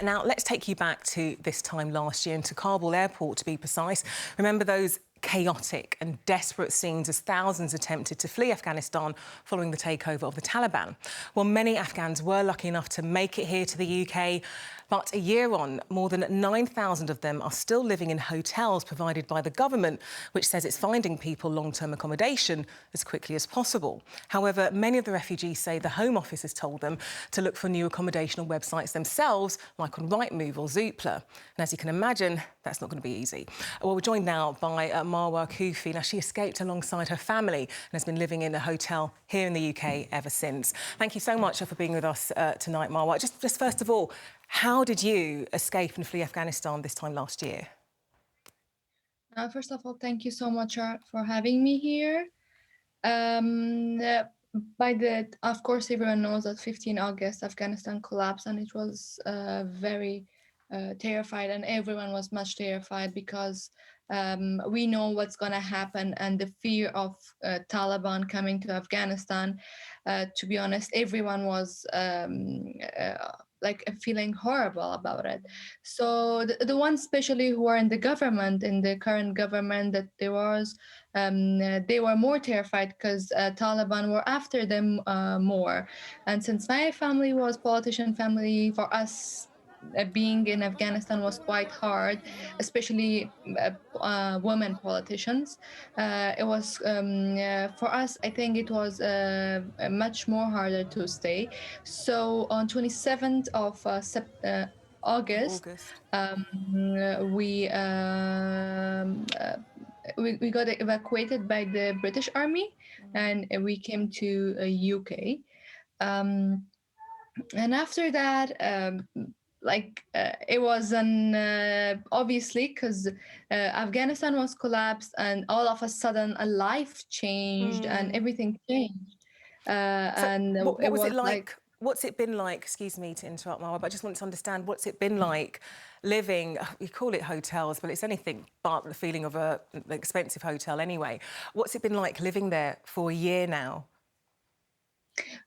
Now, let's take you back to this time last year and to Kabul airport, to be precise. Remember those chaotic and desperate scenes as thousands attempted to flee Afghanistan following the takeover of the Taliban? Well, many Afghans were lucky enough to make it here to the UK, but a year on, more than 9,000 of them are still living in hotels provided by the government, which says it's finding people long-term accommodation as quickly as possible. However, many of the refugees say the Home Office has told them to look for new accommodation on websites themselves, like on Rightmove or Zoopla. And as you can imagine, that's not going to be easy. Well, we're joined now by Marwa Kufi. Now, she escaped alongside her family and has been living in a hotel here in the UK ever since. Thank you so much for being with us tonight, Marwa. Just first of all, how did you escape and flee Afghanistan this time last year? First of all, thank you so much for having me here. Of course, everyone knows that 15 August, Afghanistan collapsed, and it was very terrified, and everyone was much terrified because we know what's going to happen, and the fear of Taliban coming to Afghanistan. To be honest, everyone was feeling horrible about it. So the ones especially who are in the government, in the current government, that they were more terrified because Taliban were after them more. And since my family was politician family, for us being in Afghanistan was quite hard, especially women politicians. It was for us. I think it was much more harder to stay. So on 27th of August, August. um, we, um, uh, we got evacuated by the British Army, and we came to UK. Um, and after that, it was an obviously because Afghanistan was collapsed, and all of a sudden a life changed and everything changed. So And what it was it was like like? What's it been like? Excuse me to interrupt, Marwa, but I just want to understand what's it been like living. We call it hotels, but it's anything but the feeling of an expensive hotel anyway. What's it been like living there for a year now?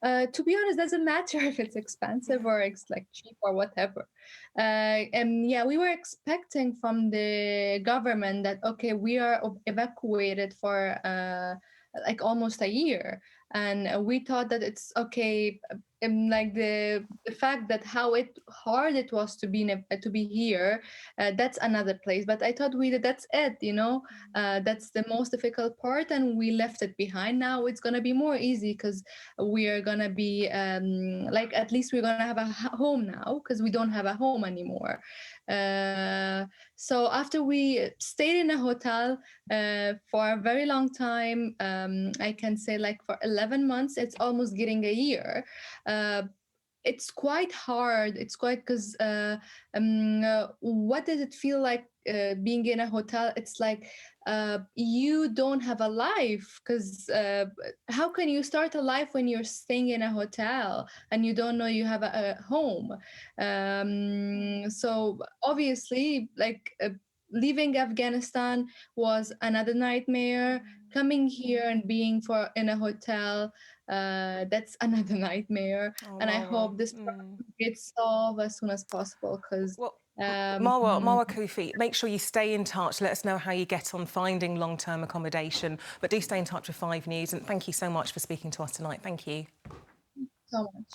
To be honest, doesn't matter if it's expensive or it's like cheap or whatever. And yeah, we were expecting from the government that okay, we are evacuated for like almost a year, and we thought that it's okay. Like the fact that how hard it was to be to be here, that's another place. But I thought that's it, that's the most difficult part, and we left it behind. Now it's gonna be more easy because we are gonna be like at least we're gonna have a home now because we don't have a home anymore. uh, so after we stayed in a hotel for a very long time, I can say like for 11 months, it's almost getting a year. uh, it's quite hard. It's quite because what does it feel like being in a hotel? It's like you don't have a life because how can you start a life when you're staying in a hotel and you don't know you have a home? So obviously, leaving Afghanistan was another nightmare. Coming here and being for in a hotel, that's another nightmare. Oh, And I Marwa. hope this problem gets solved as soon as possible because Well, um, Marwa Kufi, make sure you stay in touch. Let us know how you get on finding long-term accommodation. But do stay in touch with 5 News. And thank you so much for speaking to us tonight. Thank you. so much.